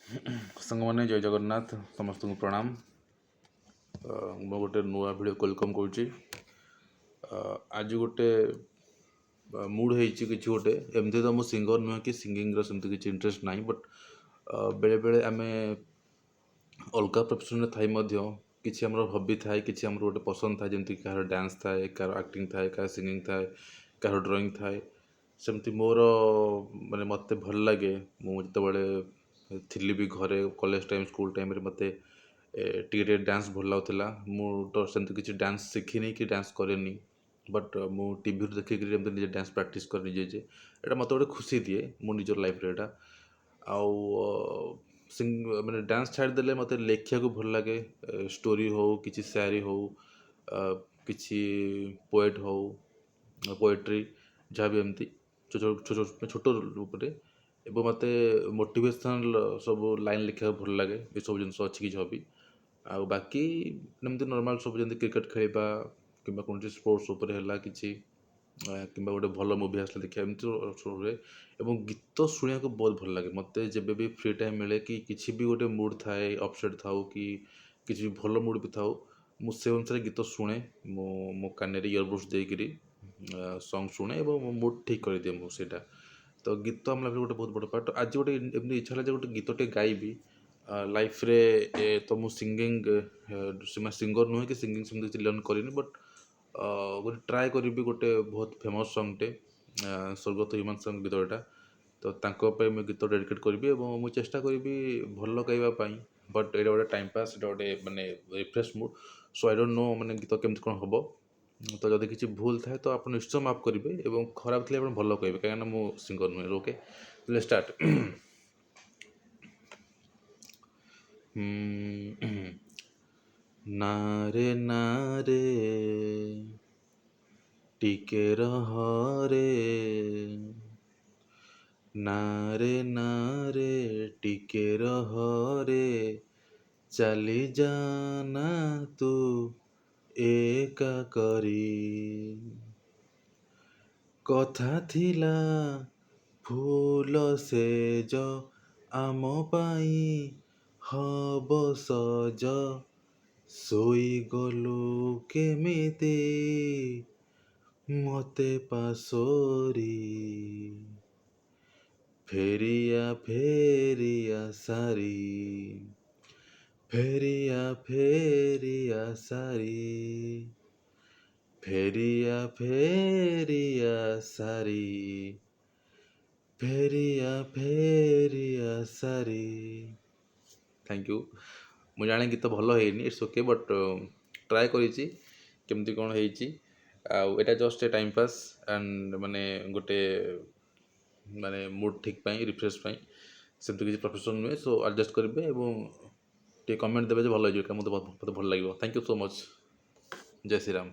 ସାଙ୍ଗମାନେ ଜୟ ଜଗନ୍ନାଥ ସମସ୍ତଙ୍କୁ ପ୍ରଣାମ। ମୁଁ ଗୋଟେ ନୂଆ ଭିଡ଼ିଓ ୱେଲକମ୍ କରୁଛି। ଆଜି ଗୋଟେ ମୁଡ୍ ହେଇଛି କିଛି ଗୋଟେ, ଏମିତି ତ ମୁଁ ସିଙ୍ଗର ନୁହେଁ କି ସିଙ୍ଗିଙ୍ଗର ସେମିତି କିଛି ଇଣ୍ଟରେଷ୍ଟ ନାହିଁ, ବଟ୍ ବେଳେବେଳେ ଆମେ ଅଲଗା ପ୍ରଫେସନରେ ଥାଇ ମଧ୍ୟ କିଛି ଆମର ହବି ଥାଏ, କିଛି ଆମର ଗୋଟେ ପସନ୍ଦ ଥାଏ, ଯେମିତି କାହାର ଡ୍ୟାନ୍ସ ଥାଏ, କାହାର ଆକ୍ଟିଂ ଥାଏ, କାହାର ସିଙ୍ଗିଂ ଥାଏ, କାହାର ଡ୍ରଇଂ ଥାଏ। ସେମିତି ମୋର ମାନେ ମୋତେ ଭଲ ଲାଗେ, ମୁଁ ଯେତେବେଳେ ଥିଲି ବି ଘରେ କଲେଜ ଟାଇମ୍ ସ୍କୁଲ ଟାଇମ୍ରେ ମୋତେ ଟିକେ ଡ୍ୟାନ୍ସ ଭଲ ଲାଗୁଥିଲା। ମୁଁ ତ ସେମିତି କିଛି ଡ୍ୟାନ୍ସ ଶିଖିନି କି ଡ୍ୟାନ୍ସ କରେନି, ବଟ୍ ମୁଁ ଟିଭିରୁ ଦେଖିକିରି ଏମିତି ନିଜେ ଡ୍ୟାନ୍ସ ପ୍ରାକ୍ଟିସ୍ କରି ନିଜେ ଏଇଟା ମୋତେ ଗୋଟେ ଖୁସି ଦିଏ ମୋ ନିଜର ଲାଇଫ୍ରେ ଏଇଟା। ଆଉ ମାନେ ଡ୍ୟାନ୍ସ ଛାଡ଼ିଦେଲେ ମୋତେ ଲେଖିବାକୁ ଭଲ ଲାଗେ, ଷ୍ଟୋରି ହଉ, କିଛି ସାୟରୀ ହଉ, କିଛି ପୋଏଟ୍ ହଉ, ପୋଏଟ୍ରି, ଯାହା ବି ଏମିତି ଛୋଟ ରୂପରେ। ଏବଂ ମୋତେ ମୋଟିଭେସନାଲ୍ ସବୁ ଲାଇନ୍ ଲେଖିବାକୁ ଭଲ ଲାଗେ, ଏସବୁ ଜିନିଷ ଅଛି କିଛି ହବି। ଆଉ ବାକି ଏମିତି ନର୍ମାଲ୍ ସବୁ ଯେମିତି କ୍ରିକେଟ୍ ଖେଳିବା କିମ୍ବା କୌଣସି ସ୍ପୋର୍ଟସ୍ ଉପରେ ହେଲା କିଛି, କିମ୍ବା ଗୋଟେ ଭଲ ମୁଭି ଆସିଲେ ଦେଖିବା, ଏମିତି ସବୁ ହୁଏ। ଏବଂ ଗୀତ ଶୁଣିବାକୁ ବହୁତ ଭଲ ଲାଗେ ମୋତେ। ଯେବେ ବି ଫ୍ରି ଟାଇମ୍ ମିଳେ କି କିଛି ବି ଗୋଟେ ମୁଡ଼୍ ଥାଏ, ଅପସେଟ୍ ଥାଉ କି କିଛି ଭଲ ମୁଡ଼୍ ବି ଥାଉ, ମୁଁ ସେ ଅନୁସାରେ ଗୀତ ଶୁଣେ। ମୁଁ ମୋ କାନରେ ଇୟରବଡ଼୍ସ ଦେଇକିରି ସଙ୍ଗ୍ ଶୁଣେ ଏବଂ ମୋ ମୁଡ଼୍ ଠିକ୍ କରିଦିଏ ମୁଁ ସେଇଟା। ତ ଗୀତ ଆମ ଲାଇଫ୍ରେ ଗୋଟେ ବହୁତ ବଡ଼ ପାର୍ଟ। ଆଜି ଗୋଟେ ଏମିତି ଇଚ୍ଛା ହେଲା ଯେ ଗୋଟେ ଗୀତଟେ ଗାଇବି ଲାଇଫ୍ରେ। ତ ମୁଁ ସିଙ୍ଗର ନୁହେଁ କି ସିଙ୍ଗିଂ ସେମିତି କିଛି ଲର୍ନ କରିନି, ବଟ୍ ଗୋଟେ ଟ୍ରାଏ କରିବି ଗୋଟେ ବହୁତ ଫେମସ୍ ସଙ୍ଗଟେ, ସ୍ୱର୍ଗତ ହ୍ୟୁମାନ ସାଙ୍ଗ ଗୀତ ଏଟା। ତ ତାଙ୍କ ପାଇଁ ମୁଁ ଗୀତ ଡେଡ଼ିକେଟ୍ କରିବି ଏବଂ ମୁଁ ଚେଷ୍ଟା କରିବି ଭଲ ଗାଇବା ପାଇଁ। ବଟ୍ ଏଇଟା ଗୋଟେ ଟାଇମ୍ ପାସ୍, ଏଇଟା ଗୋଟେ ମାନେ refresh mood. So I don't know ମାନେ ଗୀତ କେମିତି କ'ଣ ହେବ। ତ ଯଦି କିଛି ଭୁଲ ଥାଏ ତ ଆପଣ ନିଶ୍ଚୟ ମାଫ୍ କରିବେ ଏବଂ ଖରାପ ଥିଲେ ଆପଣ ଭଲ କହିବେ, କାହିଁକିନା ମୁଁ ସିଙ୍ଗର ନୁହେଁ। Okay, let's start. ନାରେ ନାରେ ଟିକେ ରହ ରେ, ନାରେ ନାରେ ଟିକେ ରହ ରେ, ଚାଲି ଯାନା ତୁ ଏକା କରି। କଥା ଥିଲା ଫୁଲ ସେଜ ଆମ ପାଇଁ ହବ ସଜ, ଶୋଇଗଲୁ କେମିତି ମୋତେ ପାଶୋରି। ଫେରିଆ ଫେରିଆ ସାରି, ଫେରିଆ ଫେରିଆ ସାରି, ଫେରିଆ ଫେରିଆ ସାରି, ଫେରିଆ ଫେରିଆ ସାରି। Thank you. ମୁଁ ଜାଣେ ଗୀତ ଭଲ ହେଇନି, ଇଟ୍ସ ଓକେ, ବଟ୍ ଟ୍ରାଏ କରିଛି କେମିତି କ'ଣ ହେଇଛି। ଆଉ ଏଇଟା just a time pass and ମାନେ ଗୋଟେ ମାନେ ମୁଡ଼୍ ଠିକ୍ ପାଇଁ, ରିଫ୍ରେଶ୍ ପାଇଁ। ସେମିତି କିଛି ପ୍ରଫେସନ୍ ନୁହେଁ। ସୋ ଆଡ଼ଜଷ୍ଟ କରିବେ ଏବଂ ଟିକେ କମେଣ୍ଟ ଦେବେ ଯେ ଭଲ ହେଇଯିବ, ମୋତେ ଭଲ ଲାଗିବ। Thank you so much. ଜୟ ଶ୍ରୀରାମ।